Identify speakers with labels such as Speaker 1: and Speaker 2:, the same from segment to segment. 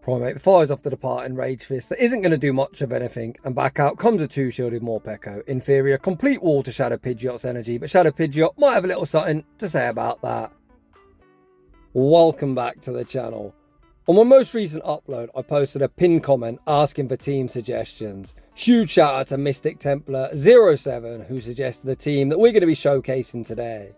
Speaker 1: Primate fires off the departing Rage Fist that isn't going to do much of anything, and back out comes a 2-shielded Morpeko. In theory, a complete wall to Shadow Pidgeot's energy, but Shadow Pidgeot might have a little something to say about that. Welcome back to the channel. On my most recent upload, I posted a pinned comment asking for team suggestions. Huge shout out to Mystic Templar 07 who suggested a team that we're going to be showcasing today.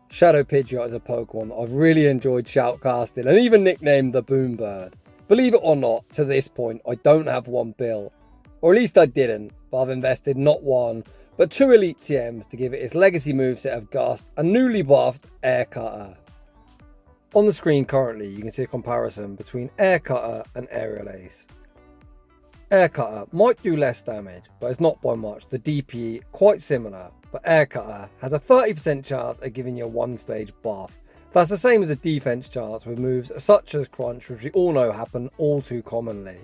Speaker 1: Shadow Pidgeot is a Pokemon that I've really enjoyed shoutcasting and even nicknamed the Boom Bird. Believe it or not, to this point, I don't have one built. Or at least I didn't, but I've invested not one, but 2 Elite TMs to give it its legacy moveset of Gust and newly buffed Air Cutter. On the screen currently, you can see a comparison between Air Cutter and Ariados. Air Cutter might do less damage, but it's not by much. The DPE quite similar, but Air Cutter has a 30% chance of giving you a 1-stage buff. That's the same as the defense chance with moves such as Crunch, which we all know happen all too commonly.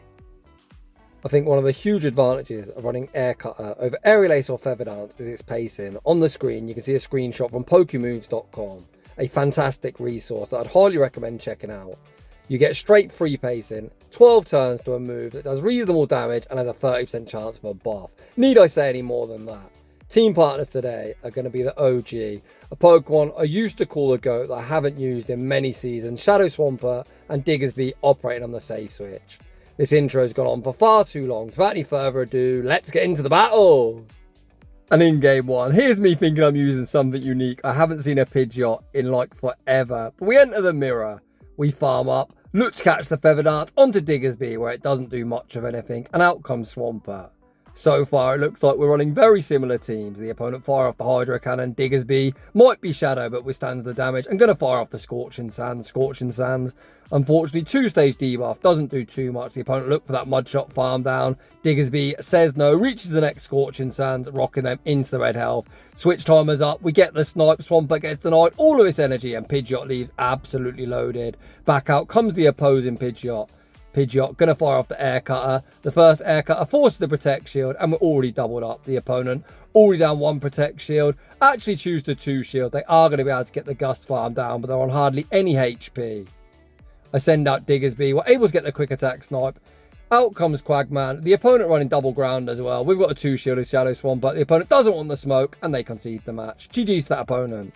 Speaker 1: I think one of the huge advantages of running Air Cutter over Ariados or Feather Dance is its pacing. On the screen, you can see a screenshot from Pokemoves.com, a fantastic resource that I'd highly recommend checking out. You get straight free pacing, 12 turns to a move that does reasonable damage and has a 30% chance of a buff. Need I say any more than that? Team partners today are going to be the OG, a Pokemon I used to call a GOAT that I haven't used in many seasons, Shadow Swampert and Diggersby operating on the safe switch. This intro's gone on for far too long, so without any further ado, let's get into the battle! And in game one, here's me thinking I'm using something unique. I haven't seen a Pidgeot in like forever, but we enter the mirror, we farm up, look to catch the Feather Dance onto Diggersby where it doesn't do much of anything, and out comes Swampert. So far, it looks like we're running very similar teams. The opponent fire off the Hydro Cannon, Diggersby might be Shadow, but withstands the damage, and going to fire off the Scorching Sands. Scorching Sands, unfortunately, 2-stage debuff, doesn't do too much. The opponent look for that Mudshot farm down. Diggersby says no, reaches the next Scorching Sands, rocking them into the red health. Switch timers up, we get the snipe, Swampert gets denied all of its energy, and Pidgeot leaves absolutely loaded. Back out comes the opposing Pidgeot. Pidgeot going to fire off the Air Cutter. The first Air Cutter forces the Protect Shield, and we're already doubled up. The opponent already down 1 Protect Shield. Actually choose the 2 Shield. They are going to be able to get the Gust farm down, but they're on hardly any HP. I send out Diggersby. We're able to get the Quick Attack Snipe. Out comes Quagman. The opponent running double ground as well. We've got a 2-shielded Shadow Swampert, but the opponent doesn't want the smoke, and they concede the match. GG's to that opponent.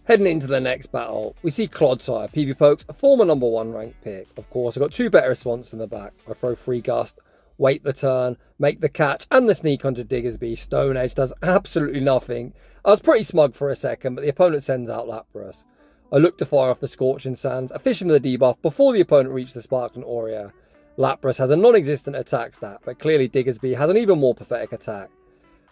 Speaker 1: Heading into the next battle, we see Clodsire, PvPoke's a former #1 ranked pick. Of course, I've got 2 better responses in the back. I throw 3 Gust, wait the turn, make the catch, and the sneak onto Diggersby. Stone Edge does absolutely nothing. I was pretty smug for a second, but the opponent sends out Lapras. I look to fire off the Scorching Sands, efficient with the debuff before the opponent reaches the Sparkling Aura. Lapras has a non-existent attack stat, but clearly Diggersby has an even more pathetic attack.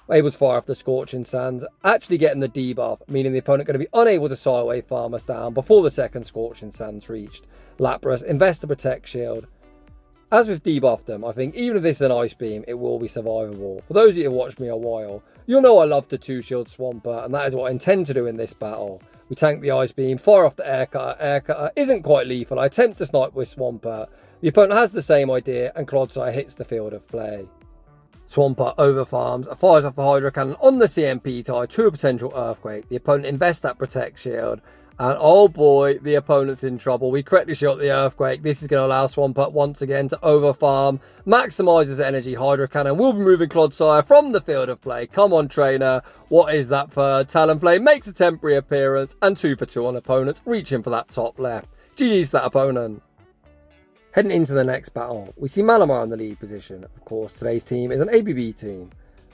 Speaker 1: Able to fire off the Scorching Sands, actually getting the debuff, meaning the opponent going to be unable to side away farm us down before the second Scorching Sands reached. Lapras invests the Protect Shield. As we've debuffed them, I think even if this is an Ice Beam, it will be survivable. For those of you who have watched me a while, you'll know I love to 2-shield Swampert, and that is what I intend to do in this battle. We tank the Ice Beam, fire off the Air Cutter. Air Cutter isn't quite lethal. I attempt to snipe with Swampert. The opponent has the same idea, and Clodsire hits the field of play. Swampert over farms, fires off the Hydro Cannon on the CMP tie to a potential Earthquake. The opponent invests that Protect Shield, and oh boy, the opponent's in trouble. We correctly shot the Earthquake. This is going to allow Swampert once again to over farm, maximises energy. Hydro Cannon will be moving Clodsire from the field of play. Come on, trainer. What is that third? Talonflame makes a temporary appearance, and 2 for 2 on opponents, reaching for that top left. GG's that opponent. Heading into the next battle, we see Malamar in the lead position. Of course, today's team is an ABB team.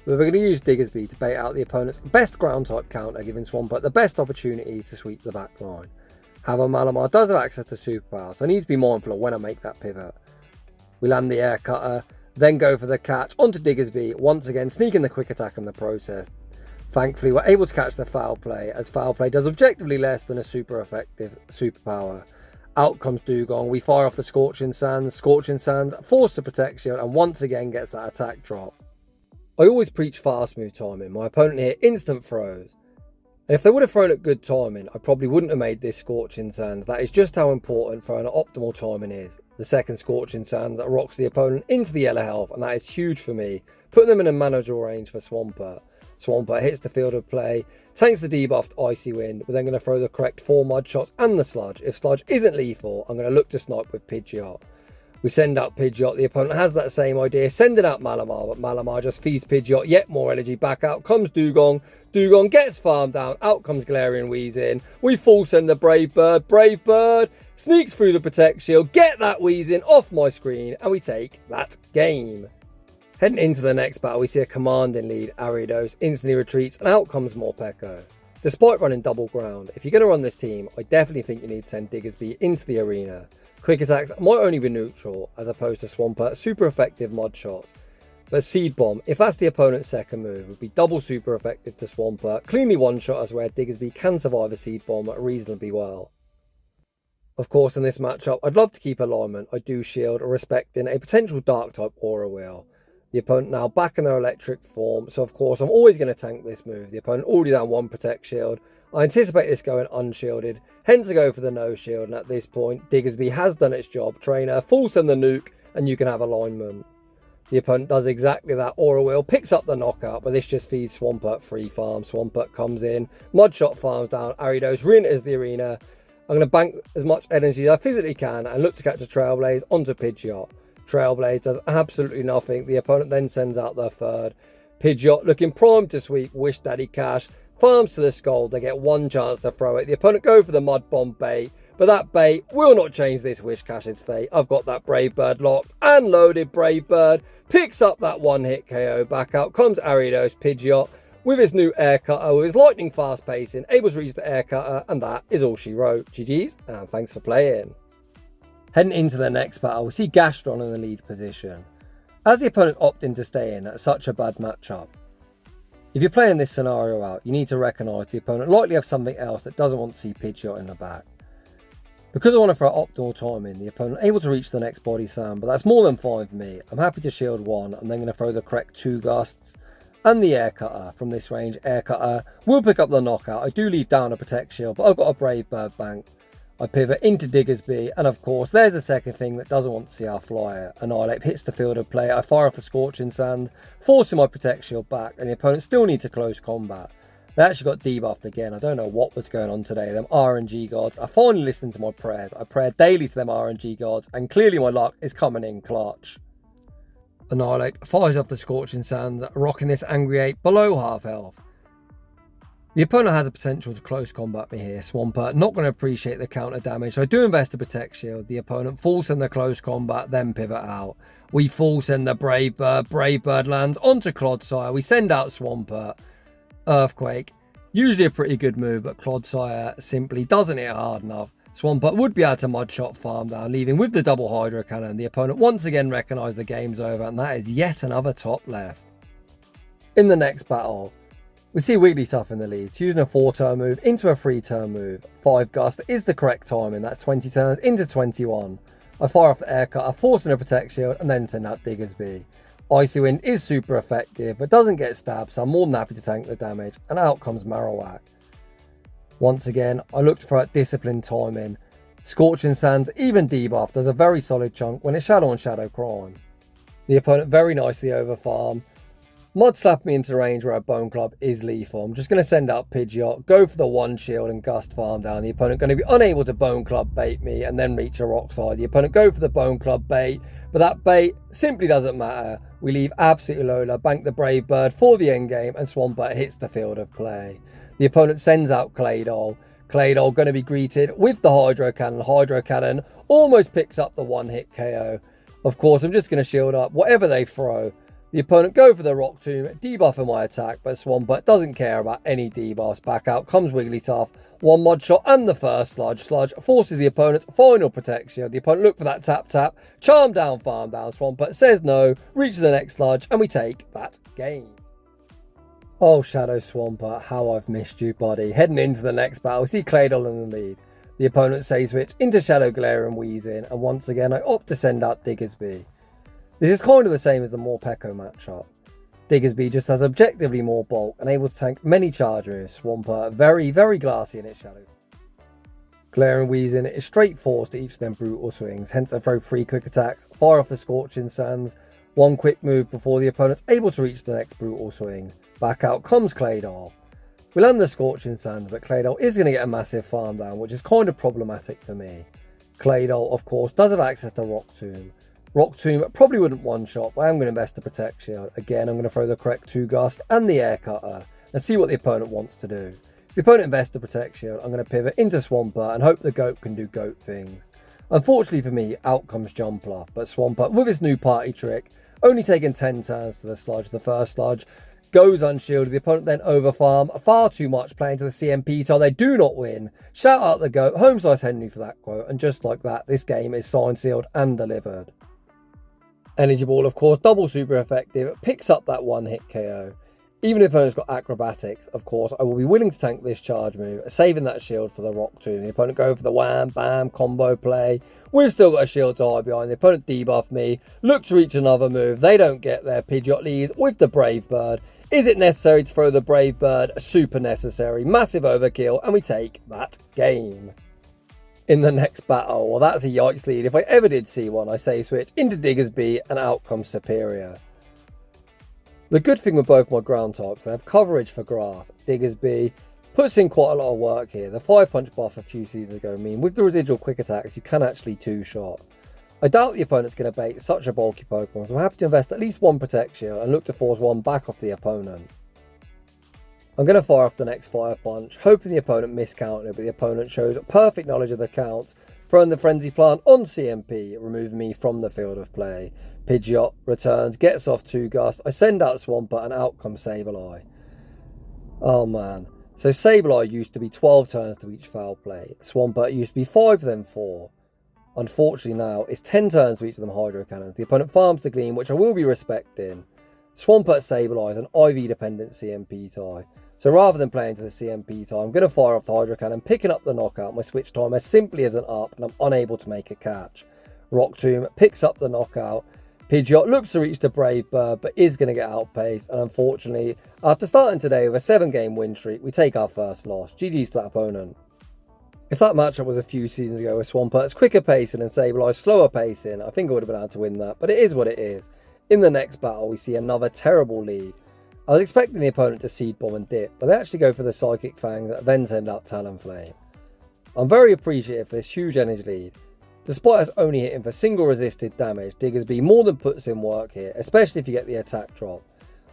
Speaker 1: We're going to use Diggersby to bait out the opponent's best ground type counter, giving Swampert the best opportunity to sweep the back line. However, Malamar does have access to superpower, so I need to be mindful of when I make that pivot. We land the Air Cutter, then go for the catch onto Diggersby, once again sneaking the Quick Attack in the process. Thankfully, we're able to catch the Foul Play, as Foul Play does objectively less than a super effective superpower. Out comes Dugong, we fire off the Scorching Sands, force the Protect Shield, and once again gets that attack drop. I always preach fast move timing. My opponent here instant throws. And if they would have thrown at good timing, I probably wouldn't have made this Scorching Sands. That is just how important throwing at optimal timing is. The second Scorching Sands rocks the opponent into the yellow health, and that is huge for me, putting them in a manageable range for Swampert. Swampert hits the field of play, tanks the debuffed Icy Wind. We're then going to throw the correct 4 Mud Shots and the Sludge. If Sludge isn't lethal, I'm going to look to snipe with Pidgeot. We send out Pidgeot. The opponent has that same idea, sending out Malamar, but Malamar just feeds Pidgeot yet more energy. Back out comes Dugong. Dugong gets farmed down. Out comes Galarian Weezing. We full send the Brave Bird. Brave Bird sneaks through the Protect Shield. Get that Weezing off my screen, and we take that game. Heading into the next battle, we see a commanding lead. Ariados instantly retreats, and out comes Morpeko. Despite running double ground, if you're going to run this team, I definitely think you need to send Diggersby into the arena. Quick attacks might only be neutral, as opposed to Swampert, super effective mod shots. But Seed Bomb, if that's the opponent's second move, would be double super effective to Swampert, cleanly one-shot us where Diggersby can survive a Seed Bomb reasonably well. Of course, in this matchup, I'd love to keep alignment. I do shield, respecting a potential Dark-type Aura Wheel. The opponent now back in their electric form, so of course I'm always going to tank this move. The opponent already down one Protect Shield. I anticipate this going unshielded, hence I go for the no shield, and at this point, Diggersby has done its job. Trainer, full send the nuke, and you can have alignment. The opponent does exactly that. Aura Wheel picks up the knockout, but this just feeds Swampert free farm. Swampert comes in, Mudshot farms down, Ariados re-enters the arena. I'm going to bank as much energy as I physically can and look to catch a Trailblaze onto Pidgeot. Trailblaze does absolutely nothing. The opponent then sends out their third. Pidgeot looking primed to sweep Wish Daddy Cash. Farms to the Skull. They get one chance to throw it. The opponent go for the Mud Bomb bait. But that bait will not change this Wish Cash's fate. I've got that Brave Bird locked and loaded. Brave Bird picks up that one-hit KO. Back out comes Ariados. Pidgeot with his new air cutter, with his lightning fast pacing, able to reach the air cutter. And that is all she wrote. GG's and thanks for playing. Heading into the next battle, we see Gastron in the lead position. As the opponent opting to stay in at such a bad matchup, if you're playing this scenario out, you need to recognise the opponent likely have something else that doesn't want to see Pidgeot in the back. Because I want to throw optimal timing, the opponent able to reach the next body slam, but that's more than fine for me. I'm happy to shield one. I'm then going to throw the correct two gusts and the air cutter. From this range, air cutter will pick up the knockout. I do leave down a Protect Shield, but I've got a Brave Bird bank. I pivot into Diggersby, and of course there's the second thing that doesn't want to see our flyer. Annihilate hits the field of play. I fire off the Scorching Sand, forcing my Protect Shield back, and the opponent still needs a close combat. They actually got debuffed again. I don't know what was going on today. Them RNG gods. I finally listened to my prayers. I pray daily to them RNG gods, and clearly my luck is coming in clutch. Annihilate fires off the Scorching Sand, rocking this Angry Ape below half health. The opponent has a potential to close combat me here. Swampert not going to appreciate the counter damage. So I do invest a Protect Shield. The opponent full send the close combat, then pivot out. We full send the Brave Bird. Brave Bird lands onto Clodsire. We send out Swampert. Earthquake. Usually a pretty good move, but Clodsire simply doesn't hit hard enough. Swampert would be able to Mudshot farm down, leaving with the double Hydro Cannon. The opponent once again recognised the game's over, and that is yet another top left. In the next battle, we see Wigglytuff in the lead, using a 4-turn move into a 3-turn move. 5 Gust is the correct timing, that's 20 turns into 21. I fire off the air cutter, forcing a Protect Shield, and then send out Diggersby. Icy Wind is super effective, but doesn't get stabbed, so I'm more than happy to tank the damage, and out comes Marowak. Once again, I looked for that disciplined timing. Scorching Sands, even debuff, does a very solid chunk when it's Shadow on Shadow Crime. The opponent very nicely overfarm. Mud slap me into range where a Bone Club is lethal. I'm just going to send out Pidgeot, go for the one shield and gust farm down. The opponent going to be unable to Bone Club bait me and then reach a rock slide. The opponent go for the Bone Club bait, but that bait simply doesn't matter. We leave absolutely Lola, bank the Brave Bird for the endgame, and Swampert hits the field of play. The opponent sends out Claydol. Claydol going to be greeted with the Hydro Cannon. Hydro Cannon almost picks up the one-hit KO. Of course, I'm just going to shield up whatever they throw. The opponent go for the Rock Tomb, debuffing my attack, but Swampert doesn't care about any debuffs. Back out comes Wigglytuff, one Mud Shot and the first Sludge. Sludge forces the opponent's final protection. The opponent look for that tap, charm down, farm down. Swampert says no, reaches the next Sludge, and we take that game. Oh, Shadow Swampert, how I've missed you, buddy. Heading into the next battle, we see Claydol in the lead. The opponent saves switch into Shadow Galarian and Weezing, and once again I opt to send out Diggersby. This is kind of the same as the Morpeko matchup. Diggersby just has objectively more bulk and able to tank many charge moves. Swampert very, very glassy in its shadow. Galarian and Weezing is straight forced to each of them brutal swings, hence I throw 3 quick attacks, fire off the Scorching Sands, one quick move before the opponent's able to reach the next brutal swing. Back out comes Claydol. We land the Scorching Sands, but Claydol is going to get a massive farm down, which is kind of problematic for me. Claydol, of course, does have access to Rock Tomb. Rock Tomb probably wouldn't one-shot, but I am going to invest the Protect Shield. Again, I'm going to throw the correct 2 Gust and the Air Cutter and see what the opponent wants to do. If the opponent invests the Protect Shield, I'm going to pivot into Swampert and hope the Goat can do Goat things. Unfortunately for me, out comes Jumpluff, but Swampert, with his new party trick, only taking 10 turns to the Sludge. The first Sludge goes unshielded. The opponent then overfarm far too much, playing to the CMP, so they do not win. Shout out the Goat, home slice Henry for that quote, and just like that, this game is signed, sealed, and delivered. Energy Ball, of course, double super effective, picks up that one-hit KO. Even if the opponent's got acrobatics, of course, I will be willing to tank this charge move, saving that shield for the Rock Tomb. The opponent go for the wham, bam, combo play. We've still got a shield to hide behind. The opponent debuff me, look to reach another move. They don't get their Pidgeot leaves with the Brave Bird. Is it necessary to throw the Brave Bird? Super necessary. Massive overkill, and we take that game. In the next battle, well, that's a yikes lead. If I ever did see one, I say switch into Diggersby and out comes Superior. The good thing with both my ground types, they have coverage for grass. Diggersby puts in quite a lot of work here. The 5-punch buff a few seasons ago mean with the residual quick attacks, you can actually 2-shot. I doubt the opponent's going to bait such a bulky Pokemon, so I'm happy to invest at least 1 Protect Shield and look to force 1 back off the opponent. I'm going to fire off the next Fire Punch, hoping the opponent miscounted it, but the opponent shows perfect knowledge of the counts, throwing the Frenzy Plant on CMP, removing me from the field of play. Pidgeot returns, gets off 2 Gust. I send out Swampert and out comes Sableye. Oh man. So Sableye used to be 12 turns to each foul play. Swampert used to be 5 then 4. Unfortunately now, it's 10 turns to each of them Hydro Cannons. The opponent farms the Gleam, which I will be respecting. Swampert Sableye is an IV dependent CMP tie. So rather than playing to the CMP tie, I'm going to fire off the Hydro Cannon, picking up the knockout. My switch timer simply isn't up and I'm unable to make a catch. Rock Tomb picks up the knockout. Pidgeot looks to reach the Brave Bird, but is going to get outpaced. And unfortunately, after starting today with a 7-game win streak, we take our first loss. GG's to that opponent. If that matchup was a few seasons ago with Swampert's quicker pacing and Sableye's slower pacing, I think I would have been able to win that. But it is what it is. In the next battle, we see another terrible lead. I was expecting the opponent to Seed Bomb and dip, but they actually go for the Psychic Fang, then send out Talonflame. I'm very appreciative for this huge energy lead. Despite us only hitting for single resisted damage, Diggersby more than puts in work here, especially if you get the attack drop.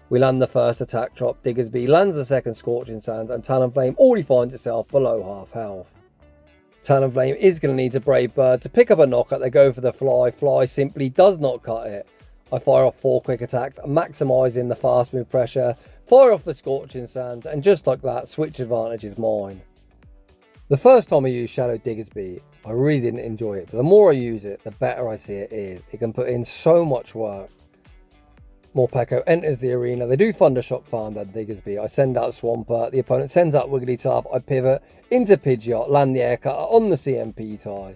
Speaker 1: We land the first attack drop, Diggersby lands the second Scorching Sands, and Talonflame already finds itself below half health. Talonflame is going to need a Brave Bird to pick up a knockout. They go for the Fly. Fly simply does not cut it. I fire off 4 quick attacks, maximising the fast move pressure, fire off the Scorching Sands, and just like that, switch advantage is mine. The first time I used Shadow Diggersby, I really didn't enjoy it, but the more I use it, the better I see it is. It can put in so much work. Morpeko enters the arena. They do Thundershock farm down Diggersby. I send out Swampert. The opponent sends out Wigglytuff. I pivot into Pidgeot, land the Air Cutter on the CMP tie.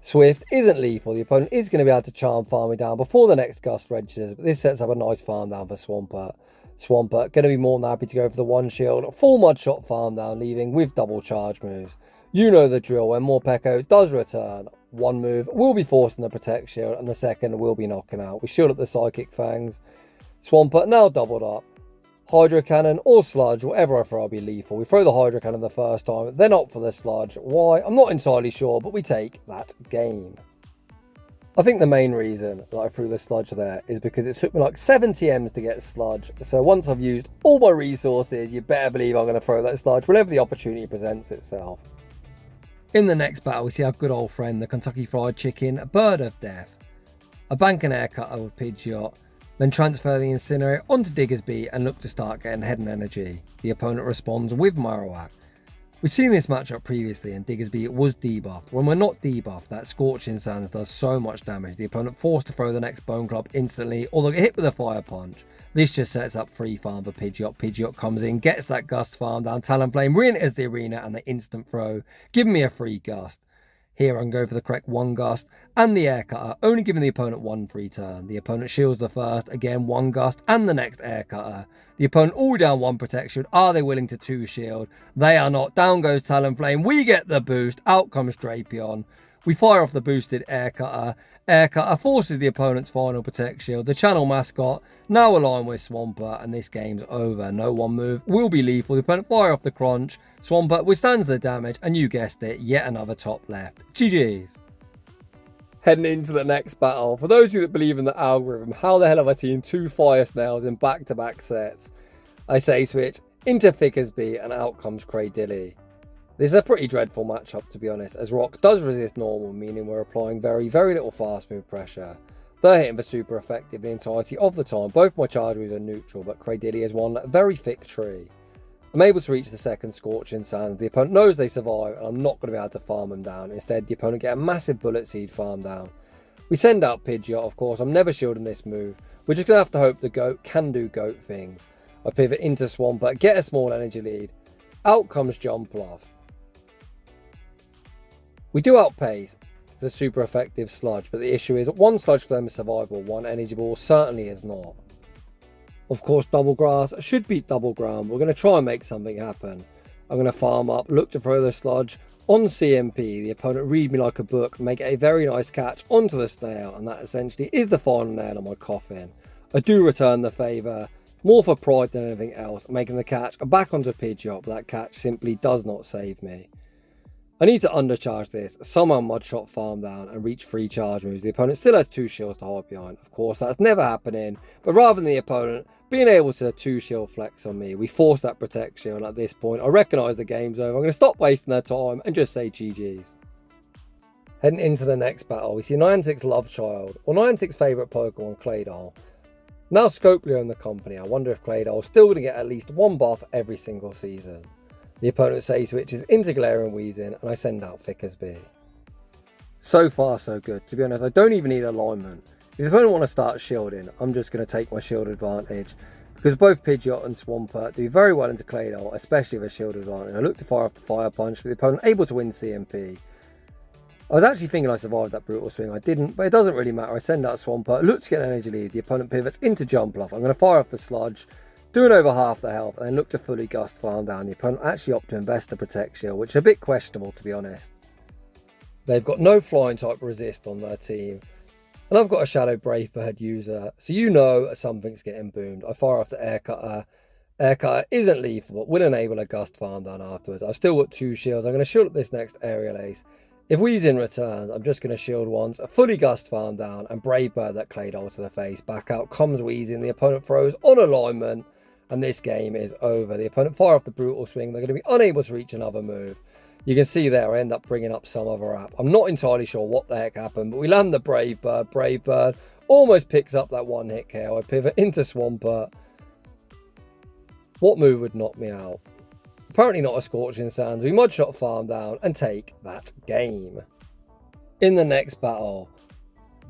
Speaker 1: Swift isn't lethal. The opponent is going to be able to charm farm me down before the next Gust registers, but this sets up a nice farm down for Swampert. Swampert going to be more than happy to go for the 1 shield, full mud shot farm down, leaving with double charge moves. You know the drill. When Morpeko does return, 1 move will be forcing the Protect Shield and the second will be knocking out. We shield up the Psychic Fangs. Swampert now doubled up. Hydro Cannon or Sludge, whatever I throw will be lethal. We throw the Hydro Cannon the first time, then opt for the Sludge. Why? I'm not entirely sure, but we take that game. I think the main reason that I threw the Sludge there is because it took me like 70 M's to get Sludge. So once I've used all my resources, you better believe I'm going to throw that Sludge whenever the opportunity presents itself. In the next battle, we see our good old friend, the Kentucky Fried Chicken, Bird of Death. I bank an Air Cutter with Pidgeot, then transfer the Incinerate onto Diggersby and look to start getting head and energy. The opponent responds with Marowak. We've seen this matchup previously and Diggersby was debuffed. When we're not debuffed, that Scorching Sands does so much damage. The opponent forced to throw the next Bone Club instantly or they'll get hit with a Fire Punch. This just sets up free farm for Pidgeot. Pidgeot comes in, gets that Gust farm down. Talonflame re-enters the arena and the instant throw, giving me a free Gust. Here I can go for the correct 1 Gust and the Air Cutter, only giving the opponent 1 free turn. The opponent shields the first, again 1 Gust and the next Air Cutter. The opponent all down 1 Protect Shield. Are they willing to 2 shield? They are not. Down goes Talonflame. We get the boost. Out comes Drapion. We fire off the boosted Air Cutter. Air Cutter forces the opponent's final Protect Shield. The channel mascot now aligned with Swampert, and this game's over. No 1 move will be lethal. The opponent fire off the Crunch. Swampert withstands the damage, and you guessed it, yet another top left. GG's. Heading into the next battle, for those of you that believe in the algorithm, how the hell have I seen 2 fire snails in back-to-back sets? I say switch into Diggersby and out comes Cradily. This is a pretty dreadful matchup, to be honest, as Rock does resist normal, meaning we're applying very little fast move pressure. They're hitting for super effective the entirety of the time. Both my charge moves are neutral, but Cradily has one very thick tree. I'm able to reach the second Scorching Sands. The opponent knows they survive, and I'm not going to be able to farm them down. Instead, the opponent get a massive Bullet Seed farm down. We send out Pidgeot, of course. I'm never shielding this move. We're just going to have to hope the goat can do goat things. I pivot into Swampert, get a small energy lead. Out comes Jumpluff. We do outpace the super effective Sludge, but the issue is 1 Sludge for them is survivable, 1 Energy Ball certainly is not. Of course, Double Grass should beat Double Ground. We're going to try and make something happen. I'm going to farm up, look to throw the Sludge on CMP. The opponent read me like a book, make a very nice catch onto the snail, and that essentially is the final nail on my coffin. I do return the favour, more for pride than anything else, making the catch back onto Pidgeot, but that catch simply does not save me. I need to undercharge this, somehow Mudshot farm down and reach 3 charge moves. The opponent still has 2 shields to hide behind. Of course, that's never happening, but rather than the opponent being able to 2 shield flex on me, we force that protect shield, and at this point I recognise the game's over. I'm going to stop wasting their time and just say GG's. Heading into the next battle, we see Niantic's love child, or Niantic's favourite Pokemon, Claydol. Now Scopely in the company, I wonder if Claydol's still going to get at least 1 buff every single season. The opponent say switches into Talonflame and Weezing, and I send out Diggersby. So far so good. To be honest, I don't even need alignment. If the opponent want to start shielding, I'm just going to take my shield advantage, because both Pidgeot and Swampert do very well into Claydol, especially with a shield advantage. I look to fire off the Fire Punch, but the opponent able to win CMP. I was actually thinking I survived that Brutal Swing. I didn't, but it doesn't really matter. I send out Swampert, look to get an energy lead. The opponent pivots into Jumpluff. I'm going to fire off the Sludge, doing over half the health, and then look to fully Gust farm down. The opponent actually opt to invest the Protect Shield, which is a bit questionable, to be honest. They've got no flying type resist on their team, and I've got a Shadow Brave Bird user, so you know something's getting boomed. I fire off the Air Cutter. Air Cutter isn't lethal, but will enable a Gust farm down afterwards. I've still got 2 shields. I'm going to shield up this next Aerial Ace. If Weezing returns, I'm just going to shield once, a fully Gust farm down, and Brave Bird that Claydol to the face. Back out comes Weezing. The opponent throws on alignment, and this game is over. The opponent fire off the Brutal Swing. They're going to be unable to reach another move. You can see there I end up bringing up some other app. I'm not entirely sure what the heck happened, but we land the Brave Bird. Brave Bird almost picks up that 1-hit KO. I pivot into Swampert. What move would knock me out? Apparently not a Scorching Sands. We Mudshot farm down and take that game. In the next battle,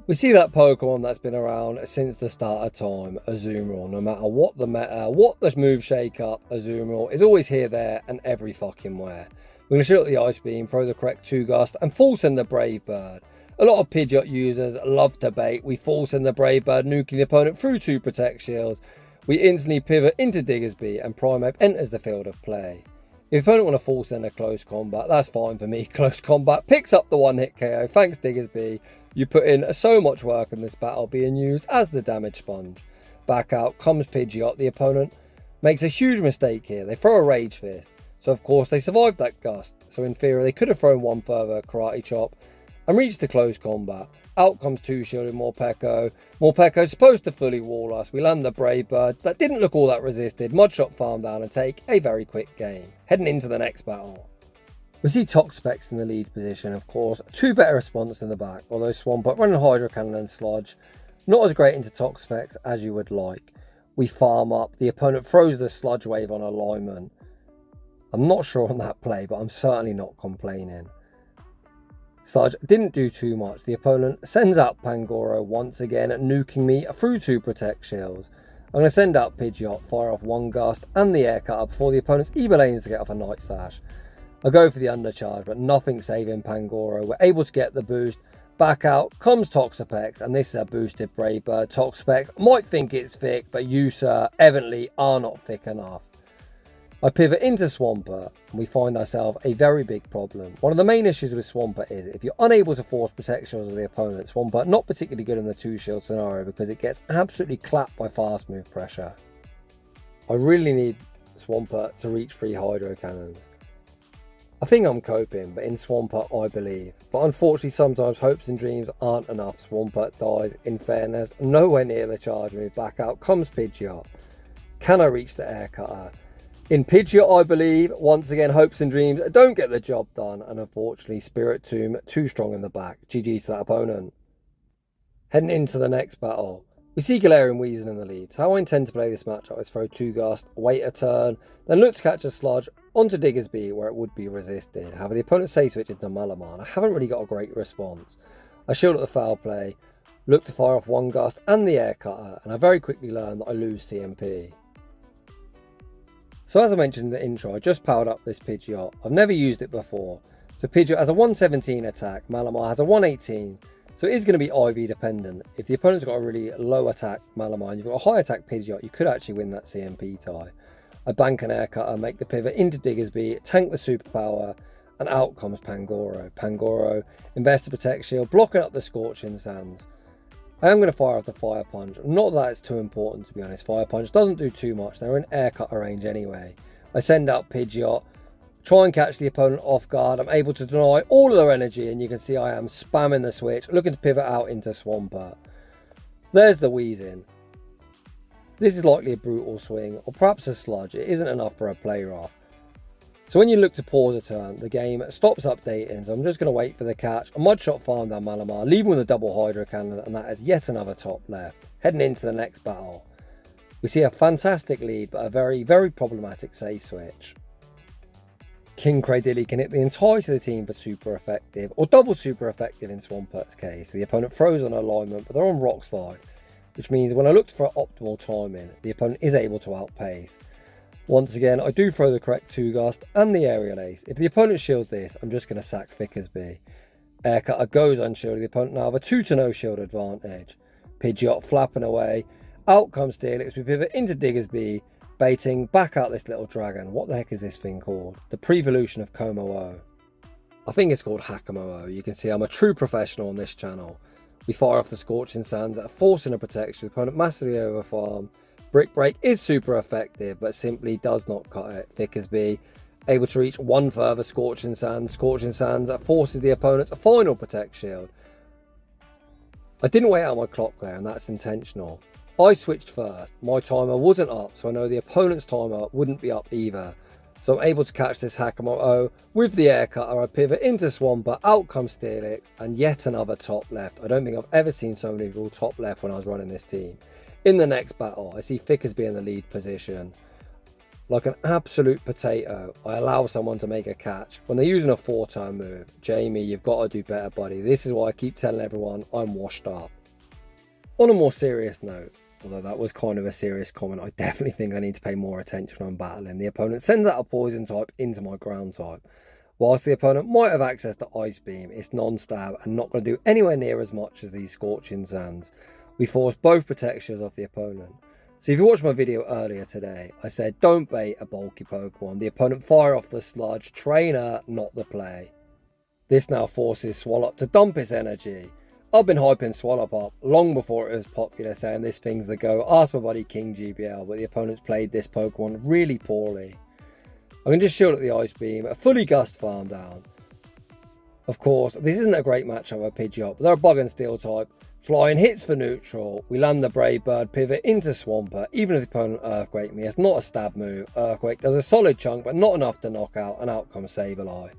Speaker 1: we see that Pokemon that's been around since the start of time, Azumarill. No matter what the meta, what the move shake up, Azumarill is always here, there, and every fucking where. We're going to shoot the Ice Beam, throw the correct 2 Gust, and full send the Brave Bird. A lot of Pidgeot users love to bait. We full send the Brave Bird, nuking the opponent through 2 Protect Shields. We instantly pivot into Diggersby, and Primeape enters the field of play. If the opponent want to full send a close combat, that's fine for me. Close combat picks up the 1-hit KO. Thanks, Diggersby. You put in so much work in this battle, being used as the damage sponge. Back out comes Pidgeot. The opponent makes a huge mistake here. They throw a Rage Fist. So of course they survived that Gust. So in theory they could have thrown one further Karate Chop and reached the close combat. Out comes 2 shielded Morpeko. Morpeko's supposed to fully wall us. We land the Brave Bird. That didn't look all that resisted. Mudshot farm down and take a very quick game. Heading into the next battle. We see Toxapex in the lead position, of course. 2 better response in the back, although Swampert running Hydro Cannon and Sludge. Not as great into Toxapex as you would like. We farm up. The opponent throws the Sludge Wave on alignment. I'm not sure on that play, but I'm certainly not complaining. Sludge didn't do too much. The opponent sends out Pangoro once again, nuking me through 2 Protect Shields. I'm going to send out Pidgeot, fire off 1 Gust and the Air Cutter before the opponent's Eberlanes to get off a Night Slash. I go for the undercharge, but nothing saving Pangoro. We're able to get the boost. Back out comes Toxapex, and this is a boosted Brave Bird. Toxapex might think it's thick, but you, sir, evidently are not thick enough. I pivot into Swampert, and we find ourselves a very big problem. One of the main issues with Swampert is if you're unable to force Protect Shields of the opponent, Swampert not particularly good in the 2-shield scenario because it gets absolutely clapped by fast move pressure. I really need Swampert to reach 3 Hydro Cannons. I think I'm coping, but in Swampert I believe. But unfortunately sometimes hopes and dreams aren't enough. Swampert dies. In fairness, nowhere near the charge move. Back out comes Pidgeot. Can I reach the air cutter? In Pidgeot I believe. Once again hopes and dreams don't get the job done. And unfortunately Spiritomb too strong in the back. GG to that opponent. Heading into the next battle. We see Claydol and Weezing in the lead. So how I intend to play this matchup is throw 2 Gust, wait a turn, then look to catch a Sludge onto Diggersby where it would be resisted. However, the opponent safe switch into Malamar, and I haven't really got a great response. I shield at the foul play, look to fire off 1 Gust and the air cutter, and I very quickly learn that I lose CMP. So as I mentioned in the intro, I just powered up this Pidgeot. I've never used it before. So Pidgeot has a 117 attack, Malamar has a 118. So it is going to be IV dependent. If the opponent's got a really low attack Malamar and you've got a high attack Pidgeot, you could actually win that CMP tie. I bank an air cutter, make the pivot into Diggersby, tank the superpower, and out comes Pangoro. Pangoro invests the Protect Shield, blocking up the Scorching Sands. I am going to fire off the Fire Punch. Not that it's too important, to be honest. Fire Punch doesn't do too much. They're in air cutter range anyway. I send out Pidgeot. Try and catch the opponent off guard. I'm able to deny all of their energy, and you can see I am spamming the switch, looking to pivot out into Swampert. There's the Weezing. This is likely a brutal swing, or perhaps a sludge. It isn't enough for a play rough. So when you look to pause a turn, the game stops updating, so I'm just going to wait for the catch. A Mud Shot farm down Malamar, leaving with a double Hydro Cannon, and that is yet another top left. Heading into the next battle. We see a fantastic lead, but a very, very problematic safe switch. King Cradily can hit the entirety of the team for super effective, or double super effective in Swampert's case. The opponent throws on alignment, but they're on rock slide, which means when I looked for optimal timing, the opponent is able to outpace. Once again, I do throw the correct 2 Gust and the Aerial Ace. If the opponent shields this, I'm just going to sack Diggersby. Air Cutter goes unshielded. The opponent now have a 2-0 shield advantage. Pidgeot flapping away. Out comes Steelix. We pivot into Diggersby. Baiting back out this little dragon. What the heck is this thing called? The Prevolution of Como-O. I think it's called Hakamo-O. You can see I'm a true professional on this channel. We fire off the Scorching Sands, forcing a protection. The opponent massively over farm. Brick Break is super effective, but simply does not cut it. Diggersby able to reach one further Scorching Sands. Scorching Sands forces the opponent's final Protect Shield. I didn't wait out my clock there, and that's intentional. I switched first. My timer wasn't up, so I know the opponent's timer wouldn't be up either. So I'm able to catch this Hakamo-O with the air cutter. I pivot into Swampert, out comes Steelix, and yet another top left. I don't think I've ever seen so many people top left when I was running this team. In the next battle, I see Diggersby in the lead position. Like an absolute potato, I allow someone to make a catch. When they're using a 4-turn move, Jamie, you've got to do better, buddy. This is why I keep telling everyone I'm washed up. On a more serious note, although that was kind of a serious comment, I definitely think I need to pay more attention when battling. The opponent sends out a poison type into my ground type. Whilst the opponent might have access to Ice Beam, it's non-stab and not going to do anywhere near as much as these Scorching Sands. We force both protections off the opponent. So if you watched my video earlier today, I said don't bait a bulky Pokemon. The opponent fire off the Sludge. Trainer, not the play. This now forces Swallow to dump its energy. I've been hyping Swallow up long before it was popular, saying this thing's the go. Ask my buddy King GBL, but the opponent's played this Pokemon really poorly. I can just shield at the Ice Beam, a fully Gust farm down. Of course, this isn't a great matchup with Pidgeot, but they're a Bug and Steel type. Flying hits for neutral. We land the Brave Bird, pivot into Swampert. Even if the opponent Earthquake me, it's not a stab move. Earthquake does a solid chunk, but not enough to knock out, and out comes Sableye.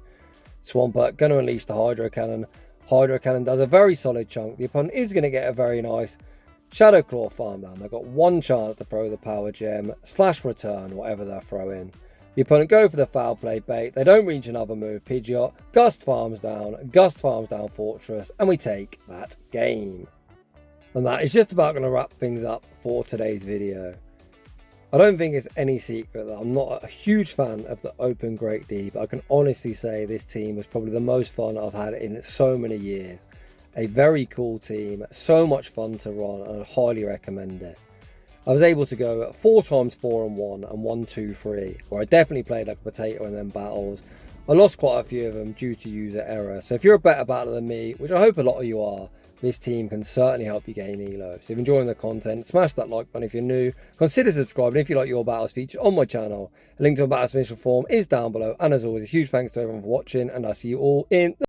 Speaker 1: Swampert going to unleash the Hydro Cannon. Hydro Cannon does a very solid chunk. The opponent is going to get a very nice Shadow Claw farm down. They've got one chance to throw the Power Gem / return, whatever they're throwing. The opponent go for the foul play bait. They don't reach another move. Pidgeot, Gust farms down Fortress, and we take that game. And that is just about going to wrap things up for today's video. I don't think it's any secret that I'm not a huge fan of the Open Great D, but I can honestly say this team was probably the most fun I've had in so many years. A very cool team, so much fun to run, and I'd highly recommend it. I was able to go 4 times 4 and 1 and 1, 2, 3, where I definitely played like a potato in them battles. I lost quite a few of them due to user error. So if you're a better battler than me, which I hope a lot of you are, this team can certainly help you gain elo. So if you're enjoying the content, smash that like button if you're new. Consider subscribing if you like your battles featured on my channel. A link to my battle submission form is down below. And as always, a huge thanks to everyone for watching, and I'll see you all in the